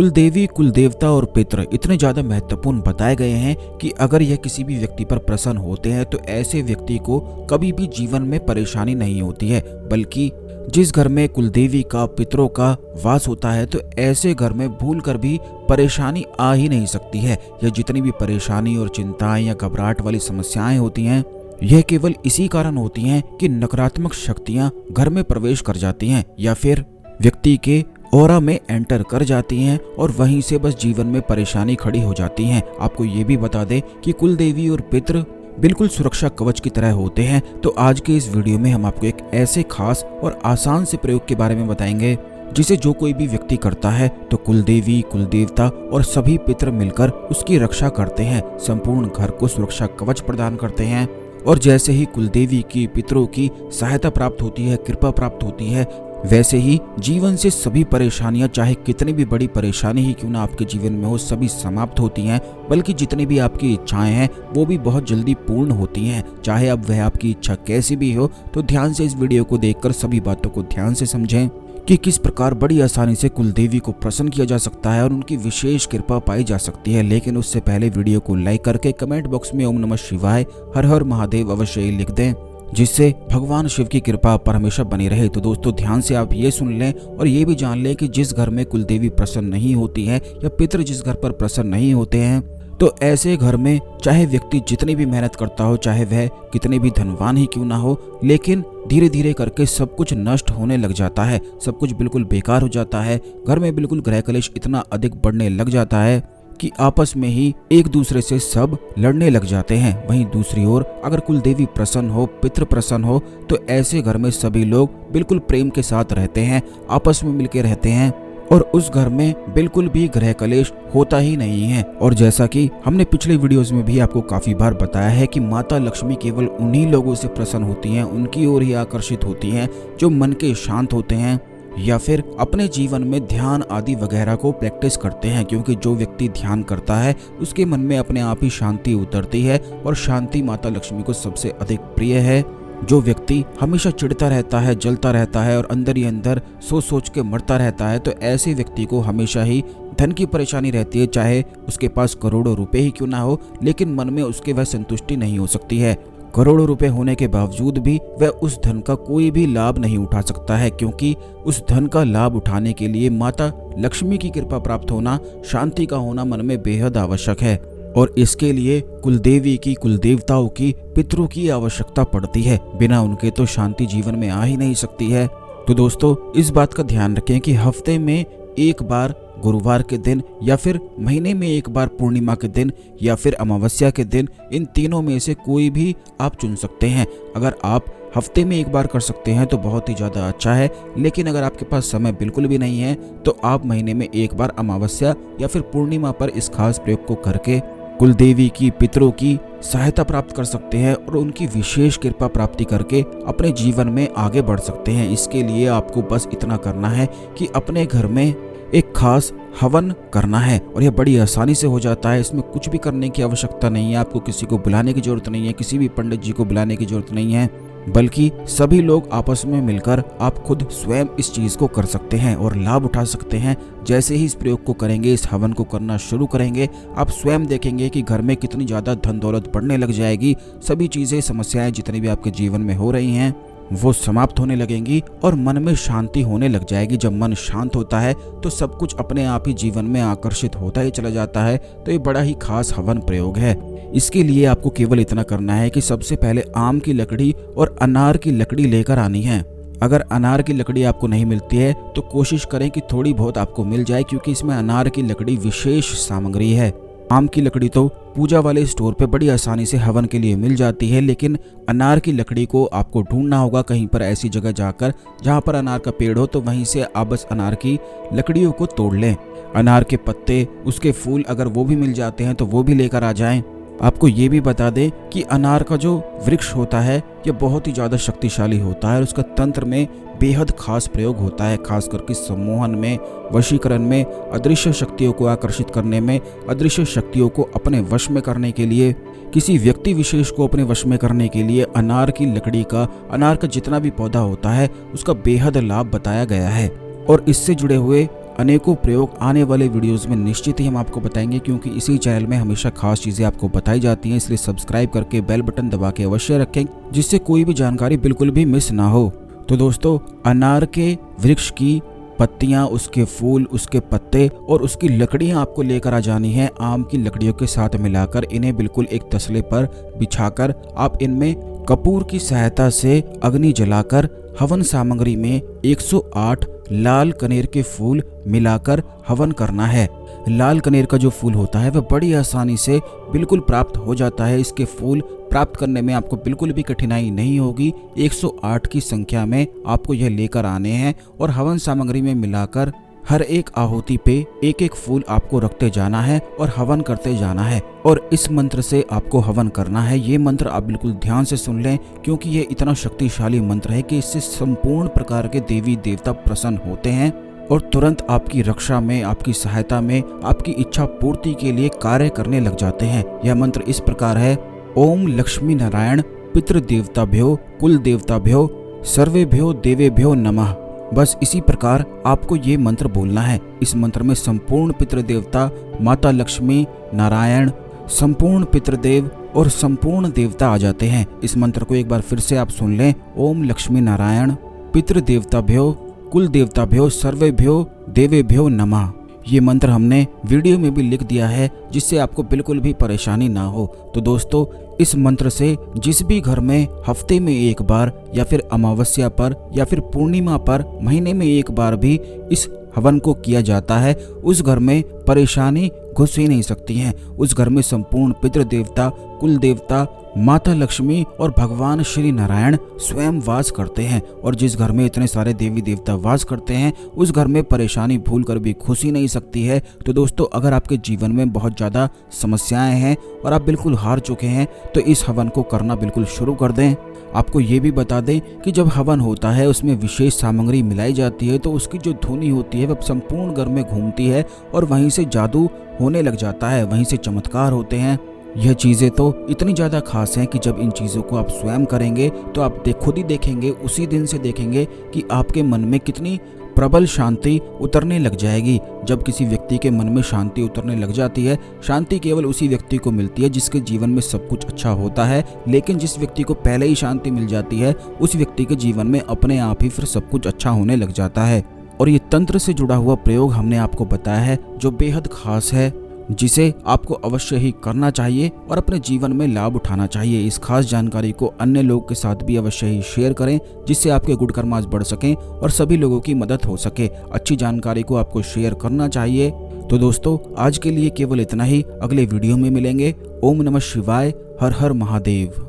कुलदेवी, कुलदेवता और पितृ इतने ज्यादा महत्वपूर्ण बताए गए हैं कि अगर यह किसी भी व्यक्ति पर प्रसन्न होते हैं तो ऐसे व्यक्ति को कभी भी जीवन में परेशानी नहीं होती है, बल्कि जिस घर में कुलदेवी का, पितरों का वास होता है तो ऐसे घर में भूल कर भी परेशानी आ ही नहीं सकती है। यह जितनी भी परेशानी और चिंताएं या घबराहट वाली समस्याएं होती हैं, यह केवल इसी कारण होती हैं कि नकारात्मक शक्तियां घर में प्रवेश कर जाती हैं या फिर व्यक्ति के ऑरा में एंटर कर जाती हैं और वहीं से बस जीवन में परेशानी खड़ी हो जाती है। आपको ये भी बता दें कि कुलदेवी और पितृ बिल्कुल सुरक्षा कवच की तरह होते हैं। तो आज के इस वीडियो में हम आपको एक ऐसे खास और आसान से प्रयोग के बारे में बताएंगे जिसे जो कोई भी व्यक्ति करता है तो कुलदेवी, कुलदेवता और सभी पितृ मिलकर उसकी रक्षा करते हैं, संपूर्ण घर को सुरक्षा कवच प्रदान करते हैं। और जैसे ही कुलदेवी की, पितरों की सहायता प्राप्त होती है, कृपा प्राप्त होती है, वैसे ही जीवन से सभी परेशानियां, चाहे कितनी भी बड़ी परेशानी ही क्यों ना आपके जीवन में हो, सभी समाप्त होती हैं। बल्कि जितनी भी आपकी इच्छाएं हैं वो भी बहुत जल्दी पूर्ण होती हैं। चाहे अब वह आपकी इच्छा कैसी भी हो, तो ध्यान से इस वीडियो को देखकर सभी बातों को ध्यान से समझें कि किस प्रकार बड़ी आसानी से कुलदेवी को प्रसन्न किया जा सकता है और उनकी विशेष कृपा पाई जा सकती है। लेकिन उससे पहले वीडियो को लाइक करके कमेंट बॉक्स में ओम नमः शिवाय, हर हर महादेव अवश्य ही लिख दें, जिससे भगवान शिव की कृपा पर हमेशा बनी रहे। तो दोस्तों ध्यान से आप ये सुन लें और ये भी जान लें कि जिस घर में कुलदेवी प्रसन्न नहीं होती है या पितृ जिस घर पर प्रसन्न नहीं होते हैं, तो ऐसे घर में चाहे व्यक्ति जितनी भी मेहनत करता हो, चाहे वह कितने भी धनवान ही क्यों ना हो, लेकिन धीरे धीरे करके सब कुछ नष्ट होने लग जाता है, सब कुछ बिल्कुल बेकार हो जाता है। घर में बिल्कुल ग्रह कलेश इतना अधिक बढ़ने लग जाता है कि आपस में ही एक दूसरे से सब लड़ने लग जाते हैं। वहीं दूसरी ओर अगर कुलदेवी प्रसन्न हो, पितृ प्रसन्न हो, तो ऐसे घर में सभी लोग बिल्कुल प्रेम के साथ रहते हैं, आपस में मिलकर रहते हैं और उस घर में बिल्कुल भी ग्रह कलेश होता ही नहीं है। और जैसा कि हमने पिछले वीडियोस में भी आपको काफी बार बताया है कि माता लक्ष्मी केवल उन्हीं लोगों से प्रसन्न होती हैं, उनकी ओर ही आकर्षित होती हैं जो मन के शांत होते हैं या फिर अपने जीवन में ध्यान आदि वगैरह को प्रैक्टिस करते हैं। क्योंकि जो व्यक्ति ध्यान करता है उसके मन में अपने आप ही शांति उतरती है और शांति माता लक्ष्मी को सबसे अधिक प्रिय है। जो व्यक्ति हमेशा चिढ़ता रहता है, जलता रहता है और अंदर ही अंदर सोच सोच के मरता रहता है, तो ऐसे व्यक्ति को हमेशा ही धन की परेशानी रहती है। चाहे उसके पास करोड़ों रुपए ही क्यों ना हो, लेकिन मन में उसके वह संतुष्टि नहीं हो सकती है। करोड़ों रुपए होने के बावजूद भी वह उस धन का कोई भी लाभ नहीं उठा सकता है, क्योंकि उस धन का लाभ उठाने के लिए माता लक्ष्मी की कृपा प्राप्त होना, शांति का होना मन में बेहद आवश्यक है। और इसके लिए कुलदेवी की, कुलदेवताओं की, पितरों की आवश्यकता पड़ती है। बिना उनके तो शांति जीवन में आ ही नहीं सकती है। तो दोस्तों इस बात का ध्यान रखें कि हफ्ते में एक बार गुरुवार के दिन या फिर महीने में एक बार पूर्णिमा के दिन या फिर अमावस्या के दिन, इन तीनों में से कोई भी आप चुन सकते हैं। अगर आप हफ्ते में एक बार कर सकते हैं तो बहुत ही ज़्यादा अच्छा है, लेकिन अगर आपके पास समय बिल्कुल भी नहीं है तो आप महीने में एक बार अमावस्या या फिर पूर्णिमा पर इस खास प्रयोग को करके कुलदेवी की, पितरों की सहायता प्राप्त कर सकते हैं और उनकी विशेष कृपा प्राप्ति करके अपने जीवन में आगे बढ़ सकते हैं। इसके लिए आपको बस इतना करना है कि अपने घर में एक खास हवन करना है और यह बड़ी आसानी से हो जाता है। इसमें कुछ भी करने की आवश्यकता नहीं है, आपको किसी को बुलाने की जरूरत नहीं है, किसी भी पंडित जी को बुलाने की जरूरत नहीं है, बल्कि सभी लोग आपस में मिलकर आप खुद स्वयं इस चीज को कर सकते हैं और लाभ उठा सकते हैं। जैसे ही इस प्रयोग को करेंगे, इस हवन को करना शुरू करेंगे, आप स्वयं देखेंगे कि घर में कितनी ज्यादा धन दौलत बढ़ने लग जाएगी। सभी चीजें, समस्याएं जितनी भी आपके जीवन में हो रही हैं वो समाप्त होने लगेंगी और मन में शांति होने लग जाएगी। जब मन शांत होता है तो सब कुछ अपने आप ही जीवन में आकर्षित होता ही चला जाता है। तो ये बड़ा ही खास हवन प्रयोग है। इसके लिए आपको केवल इतना करना है कि सबसे पहले आम की लकड़ी और अनार की लकड़ी लेकर आनी है। अगर अनार की लकड़ी आपको नहीं मिलती है तो कोशिश करें कि थोड़ी बहुत आपको मिल जाए, क्योंकि इसमें अनार की लकड़ी विशेष सामग्री है। आम की लकड़ी तो पूजा वाले स्टोर पे बड़ी आसानी से हवन के लिए मिल जाती है, लेकिन अनार की लकड़ी को आपको ढूंढना होगा कहीं पर ऐसी जगह जाकर जहां पर अनार का पेड़ हो, तो वहीं से आप बस अनार की लकड़ियों को तोड़ लें। अनार के पत्ते, उसके फूल अगर वो भी मिल जाते हैं तो वो भी लेकर आ जाएं। आपको ये भी बता दें कि अनार का जो वृक्ष होता है ये बहुत ही ज़्यादा शक्तिशाली होता है और उसका तंत्र में बेहद खास प्रयोग होता है, खास करके सम्मोहन में, वशीकरण में, अदृश्य शक्तियों को आकर्षित करने में, अदृश्य शक्तियों को अपने वश में करने के लिए, किसी व्यक्ति विशेष को अपने वश में करने के लिए अनार की लकड़ी का, अनार का जितना भी पौधा होता है उसका बेहद लाभ बताया गया है। और इससे जुड़े हुए अनेकों प्रयोग आने वाले वीडियोस में निश्चित ही हम आपको बताएंगे, क्योंकि इसी चैनल में हमेशा खास चीजें आपको बताई जाती हैं। इसलिए सब्सक्राइब करके बेल बटन दबा के अवश्य रखें, जिससे कोई भी जानकारी बिल्कुल भी मिस ना हो। तो दोस्तों, अनार के वृक्ष की पत्तियां, उसके फूल, उसके पत्ते और उसकी लकड़ियां आपको लेकर आ जानी है। आम की लकड़ियों के साथ मिलाकर इन्हें बिल्कुल एक तसले पर बिछाकर आप इनमें कपूर की सहायता से अग्नि जलाकर हवन सामग्री में 108 लाल कनेर के फूल मिलाकर हवन करना है। लाल कनेर का जो फूल होता है वह बड़ी आसानी से बिल्कुल प्राप्त हो जाता है। इसके फूल प्राप्त करने में आपको बिल्कुल भी कठिनाई नहीं होगी। 108 की संख्या में आपको यह लेकर आने हैं और हवन सामग्री में मिलाकर हर एक आहुति पे एक एक फूल आपको रखते जाना है और हवन करते जाना है। और इस मंत्र से आपको हवन करना है। ये मंत्र आप बिल्कुल ध्यान से सुन लें, क्योंकि ये इतना शक्तिशाली मंत्र है कि इससे संपूर्ण प्रकार के देवी देवता प्रसन्न होते हैं और तुरंत आपकी रक्षा में, आपकी सहायता में, आपकी इच्छा पूर्ति के लिए कार्य करने लग जाते हैं। यह मंत्र इस प्रकार है: ओम लक्ष्मी नारायण पितृदेवताभ्यो कुल देवताभ्यो सर्वेभ्यो देवेभ्यो नमः। बस इसी प्रकार आपको ये मंत्र बोलना है। इस मंत्र में संपूर्ण पितृदेवता, माता लक्ष्मी, नारायण, संपूर्ण पितृदेव और संपूर्ण देवता आ जाते हैं। इस मंत्र को एक बार फिर से आप सुन लें: ओम लक्ष्मी नारायण पितृदेवताभ्यो कुल देवताभ्यो सर्वेभ्यो देवेभ्यो नमः। ये मंत्र हमने वीडियो में भी लिख दिया है, जिससे आपको बिल्कुल भी परेशानी ना हो। तो दोस्तों, इस मंत्र से जिस भी घर में हफ्ते में एक बार या फिर अमावस्या पर या फिर पूर्णिमा पर महीने में एक बार भी इस हवन को किया जाता है, उस घर में परेशानी घुस ही नहीं सकती है। उस घर में संपूर्ण पितृदेवता, कुल देवता, माता लक्ष्मी और भगवान श्री नारायण स्वयं वास करते हैं। और जिस घर में इतने सारे देवी देवता वास करते हैं, उस घर में परेशानी भूल कर भी घुस ही नहीं सकती है। तो दोस्तों, अगर आपके जीवन में बहुत ज़्यादा समस्याएं हैं और आप बिल्कुल हार चुके हैं, तो इस हवन को करना बिल्कुल शुरू कर दें। आपको ये भी बता दें कि जब हवन होता है उसमें विशेष सामग्री मिलाई जाती है, तो उसकी जो धुनी होती है वह संपूर्ण घर में घूमती है और वहीं से जादू होने लग जाता है, वहीं से चमत्कार होते हैं। यह चीज़ें तो इतनी ज़्यादा खास हैं कि जब इन चीज़ों को आप स्वयं करेंगे तो आप खुद ही देखेंगे, उसी दिन से देखेंगे कि आपके मन में कितनी प्रबल शांति उतरने लग जाएगी। जब किसी व्यक्ति के मन में शांति उतरने लग जाती है, शांति केवल उसी व्यक्ति को मिलती है जिसके जीवन में सब कुछ अच्छा होता है। लेकिन जिस व्यक्ति को पहले ही शांति मिल जाती है, उस व्यक्ति के जीवन में अपने आप ही फिर सब कुछ अच्छा होने लग जाता है। और ये तंत्र से जुड़ा हुआ प्रयोग हमने आपको बताया है, जो बेहद खास है, जिसे आपको अवश्य ही करना चाहिए और अपने जीवन में लाभ उठाना चाहिए। इस खास जानकारी को अन्य लोगों के साथ भी अवश्य ही शेयर करें, जिससे आपके गुड कर्मास बढ़ सकें और सभी लोगों की मदद हो सके। अच्छी जानकारी को आपको शेयर करना चाहिए। तो दोस्तों, आज के लिए केवल इतना ही। अगले वीडियो में मिलेंगे। ओम नमः शिवाय। हर हर महादेव।